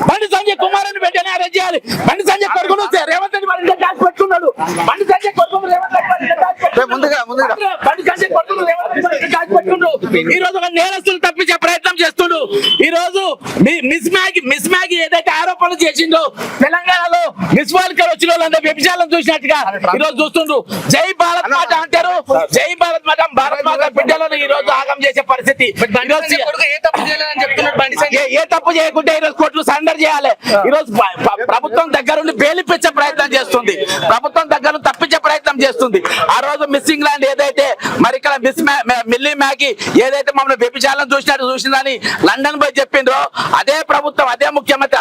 బండి సంజయ్ కుమార్ అని వెంటనే అరెస్ట్ చేయాలి. బండి సంజయ్ కొడుకును రేవంత్ రెడ్డి వారి దాచి పెట్టుకున్నాడు. బండి సంజయ్ కొడుకును రేవంత్ రెడ్డి ముందుగా బండి సంజయ్ కొడుకును రేవంత్ రెడ్డి దాచి పెట్టుకుంటూ ఈ రోజు ఒక నేరస్తులు తప్పించే ప్రయత్నం చేస్తుండు. ఈ రోజు మిస్ మ్యాగీ ఏదైతే ఆరోపణలు చేసిండో తెలంగాణలో మిస్ వరల్డ్ కప్ వచ్చిన వాళ్ళందరూ వ్యభిచారం చూసినట్టుగా ఈ రోజు చూస్తుండ్రు. జై భారత్ మాత అంటారు. జై భారత్ మాత భారత్ మాత బిడ్డలను ఈ రోజు ఆగం చేసే పరిస్థితి. ఏ తప్పు చేయకుంటే ఈ రోజు కోర్టులు సరెండర్ చేయాలి. ఈ రోజు ప్రభుత్వం దగ్గరుండి బెయిలిపించే ప్రయత్నం చేస్తుంది. ప్రభుత్వం దగ్గర తప్పించే ప్రయత్నం చేస్తుంది. ఆ రోజు మిస్సింగ్ ల్యాండ్ ఏదైతే మరి ఇక్కడ మిల్లీ మ్యాగీ ఏదైతే మమ్మల్ని వ్యభిచారం చూసిందని లండన్ పోయి చెప్పిండ్రో అదే ప్రభుత్వం అదే ముఖ్యమంత్రి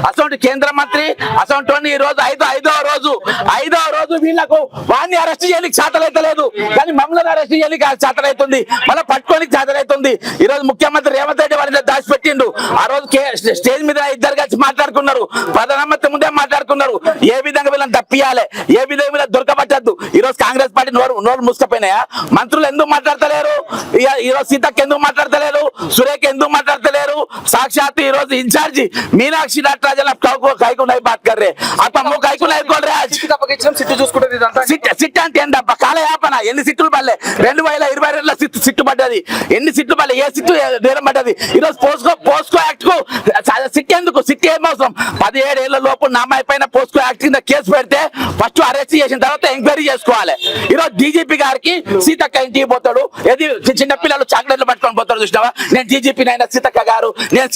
అసోంటి కేంద్ర మంత్రి అసోంటి ఈ రోజు ఐదవ రోజు వీళ్ళకు వాడిని అరెస్ట్ చేయడానికి చేతలైతలేదు. కానీ మమ్మల్ని అరెస్ట్ చేయడానికి చేతలైతుంది. మళ్ళీ పట్టుకోనికి చేతలైతుంది. ఈ రోజు ముఖ్యమంత్రి రేవంత్ రెడ్డి వారిని దాచిపెట్టిండు. ఆ రోజు స్టేజ్ మీద ఇద్దరు కలిసి మాట్లాడుకున్నారు. ప్రధానమంత్రి ముందే మాట్లాడుకున్నారు. ఏ విధంగా వీళ్ళని తప్పియాలి, ఏ విధంగా వీళ్ళని దొరకబట్టద్దు. ఈ రోజు కాంగ్రెస్ పార్టీ నోరు మూసుకపోయినాయా? మంత్రులు ఎందుకు మాట్లాడతలేరు? ఈ రోజు సీతక్క ఎందుకు మాట్లాడతలేరు? సురేఖ ఎందుకు మాట్లాడతలేరు? సాక్షాత్ ఈ రోజు ఇన్ఛార్జి మీనాక్షి నటరాజన్ కైకు నై బాత్ కర్ రే అతను కైకు నై కోల్ రే సిట్ అంటే ఏంటబ్బా కాలయాపన? ఎన్ని సిట్లు పడలే? 2022లో సిట్టు పడ్డది. ఎన్ని సిట్లు పడలే? ఏ సిట్టు నేరం పడ్డది? ఈ రోజు పోస్కో యాక్ట్ కు సిట్ ఎందుకు? సిట్ ఏం అవసరం? 17 ఏళ్ల లోపు నా అమ్మాయి పైన పోస్కో యాక్ట్ కింద కేసు పెడితే ఫస్ట్ అరెస్ట్ చేసిన తర్వాత ఎంక్వైరీ చేసుకోవాలి. ఈ రోజు డీజీపీ గారికి సీతక్క ఇంటికి పోతాడు. ఏది చిన్న పిల్లలు చాక్లెట్లు పట్టుకొని పోతాడు చూసినావా? నేను డీజీపీ అయినా సీతక్క గారు, నేను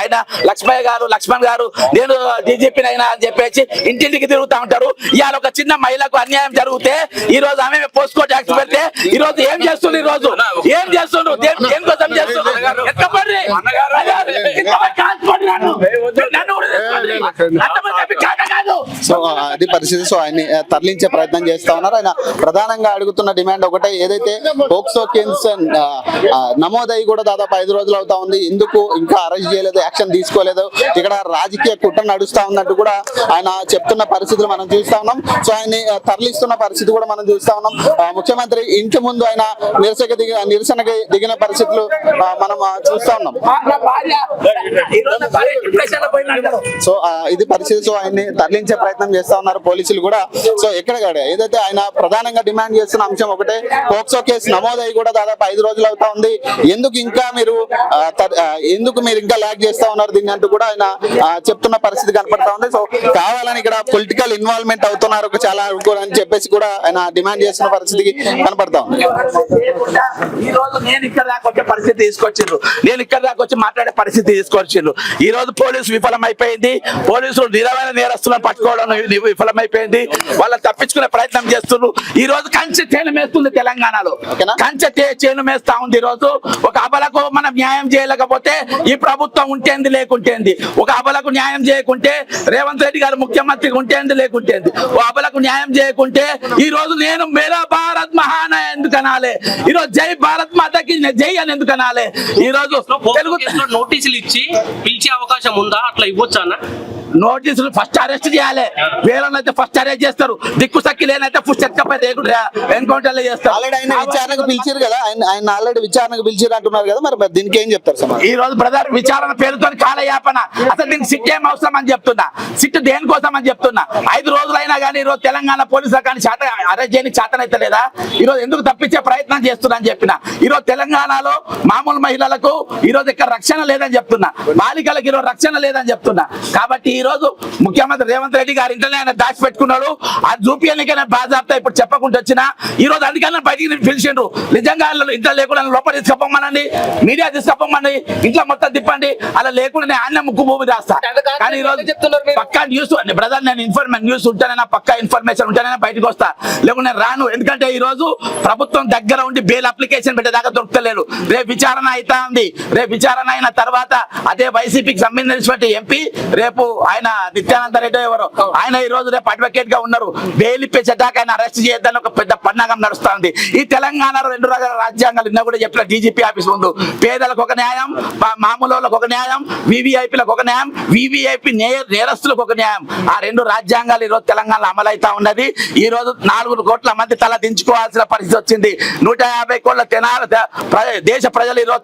ఆయన లక్ష్మణ్ గారు నేను డీజీపీ అయినా అని చెప్పేసి ఇంటింటికి తిరుగుతా ఉంటారు. ఇవాళ ఒక చిన్న మహిళకు అన్యాయం జరిగితే ఈ రోజు ఆమె పోస్కో యాక్ట్ పెడితే ఈ రోజు ఏం చేస్తుంది? ఈ రోజు ఏం చేస్తుండ్రు? దేనికోసం చేస్తుండ్రు? సో అది పరిస్థితి. సో ఆయన తరలించే ప్రయత్నం చేస్తా ఉన్నారు. ఆయన ప్రధానంగా అడుగుతున్న డిమాండ్ ఒకటే, ఏదైతే పోక్సో కేసు నమోదయ్యి కూడా దాదాపు 5 రోజులు అవుతా ఉంది, ఎందుకు ఇంకా అరెస్ట్ చేయలేదు, యాక్షన్ తీసుకోలేదు, ఇక్కడ రాజకీయ కుట్ర నడుస్తా ఉన్నట్టు కూడా ఆయన చెప్తున్న పరిస్థితులు మనం చూస్తా ఉన్నాం. సో ఆయన్ని తరలిస్తున్న పరిస్థితి కూడా మనం చూస్తా ఉన్నాం. ముఖ్యమంత్రి ఇంటి ముందు ఆయన నిరసనకి దిగిన పరిస్థితులు మనం చూస్తా ఉన్నాం. సో ఇది పరిస్థితి. సో ఆయన్ని తరలించే ప్రయత్నం చేస్తా ఉన్నారు పోలీసులు కూడా. సో ఎక్కడ ఏదైతే ఆయన ప్రధానంగా డిమాండ్ చేస్తున్న అంశం ఒకటే, పోక్సో కేసు నమోదయ్యి కూడా దాదాపు 5 రోజులు అవుతా ఉంది, ఎందుకు మీరు ఇంకా ల్యాగ్ చేస్తా ఉన్నారు దీన్ని అంటూ కూడా ఆయన చెప్తున్న పరిస్థితి కనపడతా ఉంది. సో కావాలని ఇక్కడ పొలిటికల్ ఇన్వాల్వ్మెంట్ అవుతున్నారు చాలా అని చెప్పేసి కూడా ఆయన డిమాండ్ చేస్తున్న పరిస్థితికి కనపడతా ఉంది. ఈ రోజు నేను ఇక్కడ దాకా వచ్చే పరిస్థితి తీసుకొచ్చిండ్రు, నేను ఇక్కడ దాకా వచ్చి మాట్లాడే పరిస్థితి తీసుకొచ్చిండ్రు. ఈ రోజు పోలీసు విఫలమైపోయింది. పోలీసులు నిరవైన నేరస్తులను పట్టుకోవడం విఫలమైపోయింది. వాళ్ళని తప్పించుకునే ప్రయత్నం చేస్తున్నారు. ఈ రోజు కంచె చేను మేస్తుంది తెలంగాణలో, కంచె చేను మేస్తా ఉంది. ఈ రోజు ఒక అబలకు మనం న్యాయం చేయలేకపోతే ఈ ప్రభుత్వం ఉంటేంది లేకుంటేంది, ఒక అబలకు న్యాయం చేయకుంటే రేవంత్ రెడ్డి గారు ముఖ్యమంత్రి ఉంటేంది లేకుంటేంది, ఓ అబలకు న్యాయం చేయకుంటే ఈ రోజు నేను మేరా భారత్ మహాన్ ఎందుకు అనాలి? ఈ రోజు జై భారత్ మాతకి జై అని ఎందుకు అనాలి? ఈ రోజు తెలుగు నోటీసులు ఇచ్చి పిలిచే అవకాశం ఉందా? అట్లా ఇవ్వచ్చా? నోటీసులు ఫస్ట్ అరెస్ట్ చేయాలి. వేరేనైతే ఫస్ట్ అరెస్ట్ చేస్తారు. దిక్కు సక్కి లేనైతే ఫస్ట్ ఎక్కపై ఎన్కౌంటర్ చేస్తారు. ఆయన విచారణకు పిలిచారు కదా, ఆయన ఆల్రెడీ విచారణకు పిలిచారు అంటున్నారు కదా, మరి దీనికి ఏం చెప్తారు సార్? ఈ రోజు బ్రదర్ విచారణ పేరుతో కాలయాపన. అసలు దీనికి సిట్ ఏం అవసరం అని చెప్తున్నా, సిట్ దేనికోసం అని చెప్తున్నా. 5 రోజులైనా కానీ ఈ రోజు తెలంగాణ పోలీసులు కానీ అరెస్ట్ చేయని చేతనైతే లేదా? ఈ రోజు ఎందుకు తప్పించే ప్రయత్నం చేస్తున్నా అని చెప్పిన. ఈ రోజు తెలంగాణలో మామూలు మహిళలకు ఈ రోజు ఇక్కడ రక్షణ లేదని చెప్తున్నా, బాలికలకు ఈరోజు రక్షణ లేదని చెప్తున్నా. కాబట్టి ఈ రోజు ముఖ్యమంత్రి రేవంత్ రెడ్డి గారి ఇంటనే ఆయన దాచిపెట్టుకున్నాడు. అది చూపించడానికైనా బాజాప్తా ఇప్పుడు చెప్పకుండా వచ్చినా ఈ రోజు అందుకన్నా బయటికి పిలిచిండ్రు. నిజంగా ఇంట్లో లేకుండా లోపల తీసుకపోమనండి, మీడియా తీసుకపోమని, ఇంట్లో మొత్తం తిప్పండి. అలా లేకుండా నేను ఆయన ముక్కు భూమి రాస్తా. కానీ ఈ రోజు పక్కా న్యూస్ బ్రదర్, నేను న్యూస్ ఉంటేనైనా పక్కా ఇన్ఫర్మేషన్ ఉంటేనైనా బయటకు వస్తా, లేకుండా నేను రాను. ఎందుకంటే ఈ రోజు ప్రభుత్వం దగ్గర ఉండి బెయిల్ అప్లికేషన్ పెట్టేదాకా దొరకలేదు. రేపు విచారణ అవుతా ఉంది. రేపు విచారణ అయిన తర్వాత అదే వైసీపీకి సంబంధించినటువంటి ఎంపీ రేపు ఆయన నిత్యానంద రెడ్డి ఎవరు ఆయన ఈ రోజు రేపు అడ్వకేట్ గా ఉన్నారు. బెయిల్ ఇప్పే చట్టాక ఎప్పటికైనా అరెస్ట్ చేయొద్దని ఒక పెద్ద పన్నాగం నడుస్తుంది. ఈ తెలంగాణలో 2 రకాల రాజ్యాంగాలు నిన్న కూడా చెప్పిన డీజీపీ ఆఫీస్ ముందు, పేదలకు ఒక న్యాయం, మామూలు వాళ్ళకు ఒక న్యాయం, వివిఐపీలకు ఒక న్యాయం, వివిఐపీ నేరస్తులకు ఒక న్యాయం. ఆ 2 రాజ్యాంగాలు ఈరోజు తెలంగాణలో అమలైతా ఉన్నది. ఈ రోజు 4 కోట్ల మంది తల దించుకోవాల్సిన పరిస్థితి వచ్చింది. 150 కోట్ల దేశ ప్రజలు ఈరోజు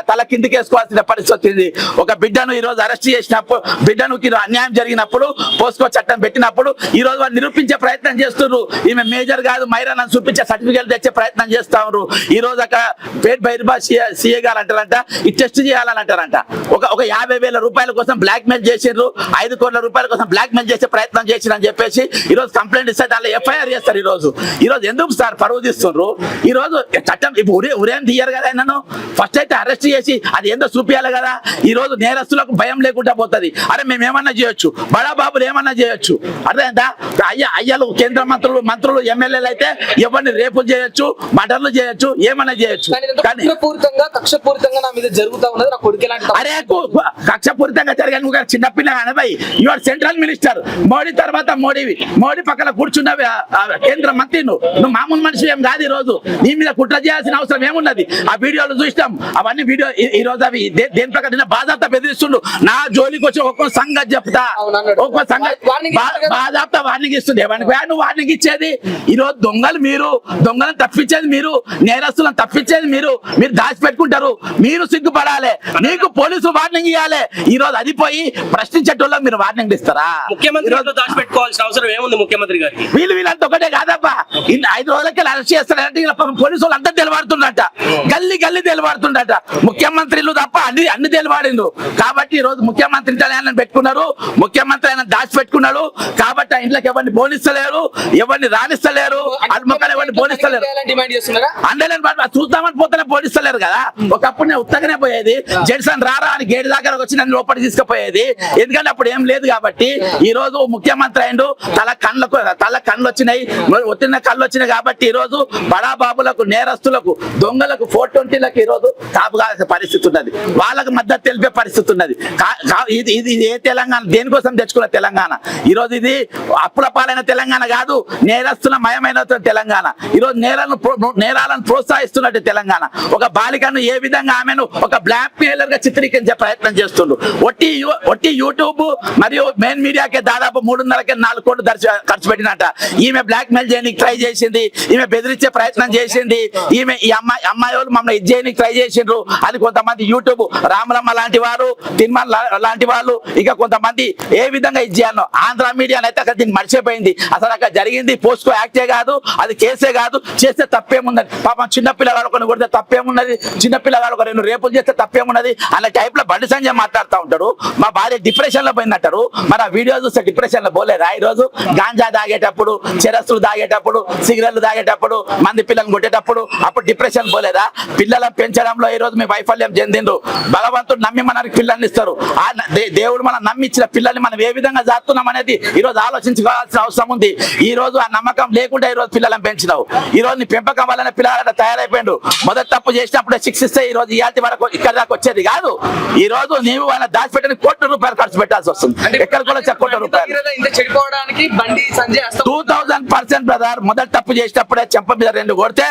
తల కిందికేసుకోవాల్సిన పరిస్థితి వచ్చింది. ఒక బిడ్డను ఈ రోజు అరెస్ట్ చేసినప్పుడు, బిడ్డను అన్యాయం జరిగినప్పుడు పోస్కో చట్టం పెట్టినప్పుడు ఈ రోజు వారు నిరూపించే ప్రయత్నం చేస్తున్నారు. ఈమె మేజర్ కాదు మైరన్ అని చూపించే సర్టిఫికేట్ తెచ్చే ప్రయత్నం చేస్తా ఉన్నారు. ఈ రోజు అక్కడ పేట్ బైర్బా సీఏ గారు అంటారంట ఈ టెస్ట్ చేయాలని అంటారంట. ఒక 50,000 రూపాయల కోసం బ్లాక్ మెయిల్ చేసిండ్రు, 5 కోట్ల రూపాయల కోసం బ్లాక్ మెయిల్ చేసే ప్రయత్నం చేసిండ్రు అని చెప్పేసి ఈ రోజు కంప్లైంట్ ఇస్తే దానిలో ఎఫ్ఐఆర్ చేస్తారు. ఈ రోజు ఎందుకు సార్ పరువు తీస్తున్నారు? ఈ రోజు చట్టం ఉరేం తీయరు కదా, నన్ను ఫస్ట్ అయితే అరెస్ట్ చేసి అది ఏందో చూపించాలి కదా. ఈ రోజు నేరస్తులకు భయం లేకుండా పోతుంది. అరే మేము ఏమన్నా చేయొచ్చు, బడాబాబులు ఏమన్నా చేయొచ్చు, అర్థమైందా? అయ్యలు కేంద్ర మంత్రులు ఎమ్మెల్యేలు అయితే ఎవరిని రేపులు చేయొచ్చు, మర్డర్లు చేయొచ్చు, ఏమన్నా చేయొచ్చు. కానీ కక్షపూరితంగా నా మీద జరుగుతా ఉన్నది. నా కొడుకు అరే కక్షపూరితంగా జరగని చిన్నపిల్ల అనబాయి, యువర్ సెంట్రల్ మినిస్టర్, మోడీ తర్వాత మోడీ పక్కన కూర్చున్నవి కేంద్ర మంత్రి, నువ్వు మామూలు మనిషి ఏం కాదు. ఈ రోజు నీ మీద కుట్ర చేయాల్సిన అవసరం ఏమున్నది? ఆ వీడియోలు చూసినాం, అవన్నీ వీడియో ఈ రోజు అవి దేని ప్రకారం బాధాప్త బెదిరిస్తుండు. నా జోలికి వచ్చి ఒక్కొక్క సంగతి చెప్తా, ఒక్కొక్క సంగతి బాధాప్త వార్నింగ్ ఇస్తుంది. నువ్వు వార్నింగ్ ఇచ్చేది? ఈ రోజు దొంగలు మీరు, దొంగలను తప్పించేది మీరు, నేరస్తులను తప్పించేది మీరు దాచిపెట్టుకుంటారు. మీరు సిగ్గుపడాలి, నీకు పోలీసు వార్నింగ్ ఇవ్వాలి. ఈ రోజు అది పోయి ప్రశ్నించేటోళ్ళకి మీరు వార్నింగ్ ఇస్తారా? ముఖ్యమంత్రి దాచిపెట్టుకోవాల్సిన అవసరం ఏముంది ముఖ్యమంత్రి గారికి? వీళ్ళంతా ఒకటే కాదబ్బా, 5 రోజులకి అరెస్ట్ చేస్తారంటే పోలీసు వాళ్ళు అంతా తెలివాడుతుండట, గల్లీ తెలివాడుతుండట. ముఖ్యమంత్రులు తప్ప అన్ని తెలివాడిండు. కాబట్టి ఈ రోజు ముఖ్యమంత్రి ఆయన పెట్టుకున్నారు, ముఖ్యమంత్రి ఆయన దాచిపెట్టుకున్నాడు. కాబట్టి ఆ ఇంట్లోకి ఎవరిని బోనిస్తలేరు, ఎవరిని రాణిస్తలేరు, అడ్మకాలు ఎవరిని బోనిస్తలేరు. చూద్దామని పోతేనే బోనిస్తలేరు కదా. ఒకప్పుడు నేను ఉత్తగానే పోయేది, జడ్సన్ రారా అని గేట్ దగ్గర వచ్చి నన్ను లోపలికి తీసుకుపోయేది. ఎందుకంటే అప్పుడు ఏం లేదు కాబట్టి. ఈ రోజు ముఖ్యమంత్రి అయిండు, తల కళ్ళు వచ్చినాయి, ఒత్తిన కళ్ళు వచ్చినాయి. కాబట్టి ఈ రోజు బడాబాబులకు, నేరస్తులకు, దొంగలకు, 420లకు ఈ రోజు కాపుగాల్సిన పరిస్థితి ఉన్నది. వాళ్ళకు మద్దతు తెలిపే పరిస్థితి ఉన్నది. ఇది ఏ తెలంగాణ, దేనికోసం తెచ్చుకున్న తెలంగాణ? ఈ రోజు ఇది అప్పుల పాలైన తెలంగాణ కాదు, నేరస్తుల మయమైన తెలంగాణ. ఈ రోజు నేరాలను ప్రోత్సహిస్తున్నట్టు తెలంగాణ. ఒక బాలికను ఏ విధంగా ఆమెను ఒక బ్లాక్ మెయిలర్ గా చిత్రీకరించే ప్రయత్నం చేస్తుండ్రు. ఒట్టి యూట్యూబ్ మరియు మెయిన్ మీడియాకే దాదాపు 3.5-4 కోట్లు ఖర్చు పెట్టినట్ట. ఈమె బ్లాక్ మెయిల్ చేయడానికి ట్రై చేసింది, ఈమె బెదిరించే ప్రయత్నం చేసింది, ఈమె ఈ అమ్మాయి వాళ్ళు మమ్మల్ని ఇది చేయడానికి ట్రై చేసిండ్రు అని కొంతమంది యూట్యూబ్ రామలమ్మ లాంటి వారు, తిన్మల్ లాంటి వాళ్ళు, ఇక కొంతమంది ఏ విధంగా ఇది చేయాలో ఆంధ్ర మీడియా అయితే అక్కడ దీన్ని మర్చిపోయింది. అసలు అక్కడ జరిగింది పోస్కో యాక్టే కాదు, అది కేసే కాదు, చేస్తే తప్పేముందని. పాపం చిన్నపిల్లగాడు కొన్ని కొడితే తప్పేమున్నది, చిన్నపిల్లగాడు ఒక 2 రేపులు చేస్తే తప్పేమున్నది అన్న టైప్ లో బండి సంజయ్ మాట్లాడుతూ ఉంటారు. మా భార్య డిప్రెషన్ లో పోయిందంటారు. మరి ఆ వీడియో చూస్తే డిప్రెషన్ లో పోలేదా? ఈ రోజు గాంజా తాగేటప్పుడు, చెరస్తులు తాగేటప్పుడు, సిగరెట్లు తాగేటప్పుడు, మంది పిల్లలు కొట్టేటప్పుడు అప్పుడు డిప్రెషన్ పోలేదా? పిల్లలను పెంచడంలో ఈ రోజు మీ వైఫల్యం చెందిండ్రు. భగవంతుడు నమ్మి మనకి పిల్లల్ని ఇస్తారు. ఆ దేవుడు మనం నమ్మించిన పిల్లల్ని మనం ఏ విధంగా జాతున్నాం అనేది ఈ రోజు ఆలోచించుకోవాల్సిన అవసరం ఉంది. ఈ రోజు ఆ నమ్మకం లేకుండా ఈ రోజు పిల్లలను పెంచినావు. ఈ రోజు నీ పెంపకం వల్ల పిల్లలు తయారైపోయిండు. మొదటి తప్పు చేసినప్పుడే శిక్షిస్తే ఈ రోజు ఇయాల్టి వరకు ఇక్కడ దాకా వచ్చేది కాదు. ఈ రోజు నీవు ఆయన దాచిపెట్టిన కోట్ల రూపాయలు ఖర్చు పెట్టాల్సి వస్తుంది. ఎక్కడ కూడా కోట్ల రూపాయలు చెడిపోవడానికి బండి సంజయ్ 2000% బ్రదర్. మొదటి తప్పు చేసినప్పుడే చెంప మీద 2 కొడితే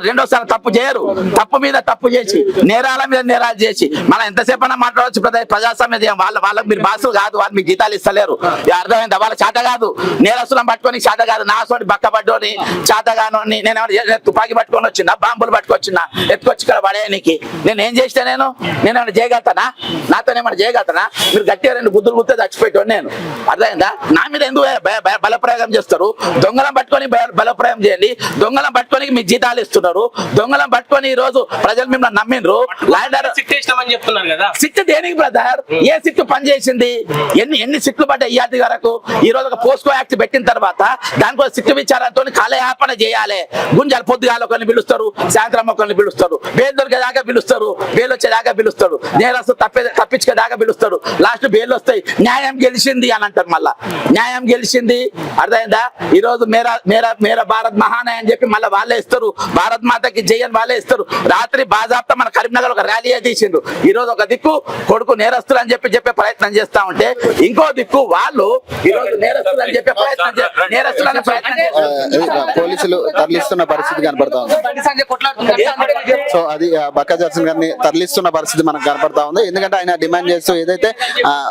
రెండోసారి తప్పు చేయరు. తప్పు మీద తప్పు చేసి, నేరాల మీద నేరాలు చేసి మనం ఎంతసేపు అన్నా మాట్లాడవచ్చు బ్రదర్. ప్రజాస్వామ్యం వాళ్ళకి మీరు బాసులు కాదు, వాళ్ళు మీకు జీతాలు ఇస్తలేరు. అర్థమైందా? వాళ్ళ చేత కాదు, నేరస్తులను పట్టుకొని చేత కాదు. నా సోటి బక్క పడ్డోని చేతగాను నేను తుపాకీ పట్టుకొని వచ్చినా, బాంబులు పట్టుకొచ్చినా, ఎత్తుకొచ్చి ఇక్కడ పడేయనికి నేనేం చేసినా? నేను ఏమైనా చేయగలుగుతానా? నాతోనేమైనా చేయగలుగుతానా? మీరు గట్టిగా 2 బుద్ధులు గుర్తే చచ్చిపోయాడు నేను. అర్థమైందా? నా మీద ఎందుకు బలప్రయోగం చేస్తారు? దొంగలను పట్టుకొని బలప్రయోగం చేయండి. దొంగలను పట్టుకొని మీకు జీతాలు ఇస్తున్నారు. దొంగలను పట్టుకొని ఈ రోజు ప్రజలు మిమ్మల్ని నమ్మిండ్రు. చెప్తున్నారు కదా, సిట్ దేనికి బ్రదర్? ఏ సిట్ పని చేసింది? ఎన్ని సిట్లు పడ్డాయి ఇయాటి వరకు? ఈ రోజు ఒక పోస్కో యాక్ట్ పెట్టిన తర్వాత దానికోసం సిట్ విచారంతో కాలయాపన చేయాలి. గుంజాలు పొద్దుగాల ఒకరిని పిలుస్తారు, సాయంత్రం ఒకరిని పిలుస్తారు, బేలు దొరికేదాకా పిలుస్తారు, బేలు వచ్చేదాకా పిలుస్తారు, నేరస్తు తప్పించుకేదాకా పిలుస్తారు. లాస్ట్ బేలు వస్తాయి, న్యాయం గెలిచింది అని అంటారు. మళ్ళా న్యాయం గెలిచింది. అర్థమైందా? ఈ రోజు మేరా మేరా భారత్ మహానాయ అని చెప్పి మళ్ళీ వాళ్ళే ఇస్తారు, భారత్ మాతకి జై అని వాళ్ళే ఇస్తారు. రాత్రి బాజాప్తా మన కరీంనగర్ ఒక ర్యాలీ తీసిండ్రు. ఈ రోజు ఒక దిక్కు కొడుకు నేరస్తులు అని చెప్పే ప్రయత్నం చేస్తా ఉంటే, ఇంకో దిక్కు వాళ్ళు ఈ రోజు నేరస్తులు అని చెప్పే నేరస్తులనే ప్రయత్నం చేస్తారు. పోలీసులు తరలిస్తున్న పరిస్థితి కనపడతా ఉంది. బండి సంజయ్ కొట్లాడుతున్నారు. సో అది బక్కా జర్సన్ గారిని తరలిస్తున్న పరిస్థితి మనకు కనపడతా ఉంది. ఎందుకంటే ఆయన డిమాండ్ చేస్తూ ఏదైతే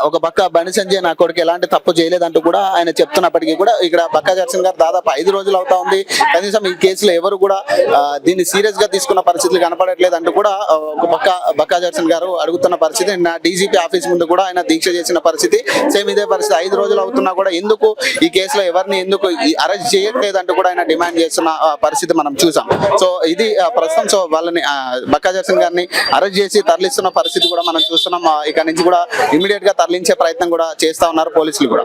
ఒక పక్క బండి సంజయ్ నా కొడుకు ఎలాంటి తప్పు చేయలేదంటూ కూడా ఆయన చెప్తున్నప్పటికీ కూడా ఇక్కడ బక్కా జర్సన్ గారు దాదాపు 5 రోజులు అవుతా ఉంది. కనీసం ఈ కేసులో ఎవరు కూడా దీన్ని సీరియస్ గా తీసుకున్న పరిస్థితులు కనపడట్లేదు అంటూ కూడా ఒక పక్క బక్కా జర్సన్ గారు అడుగుతున్న పరిస్థితి. నిన్న డీజీపీ ఆఫీస్ ముందు కూడా ఆయన దీక్ష చేసిన పరిస్థితి సేమ్ ఇదే పరిస్థితి. 5 రోజులు అవుతున్నా కూడా ఎందుకు ఈ కేసులో ఎవరిని ఎందుకు అరెస్ట్ చేయట్లేదు అంటూ కూడా ఆయన డిమాండ్ చేస్తున్న పరిస్థితి మనం చూసాం. సో ఇది ప్రస్తుతం సో వాళ్ళని బక్కా జర్సన్ గారిని అరెస్ట్ చేసి తరలిస్తున్న పరిస్థితి కూడా మనం చూస్తున్నాం. ఇక్కడ నుంచి కూడా ఇమీడియట్ గా తరలించే ప్రయత్నం కూడా చేస్తా ఉన్నారు పోలీసులు కూడా.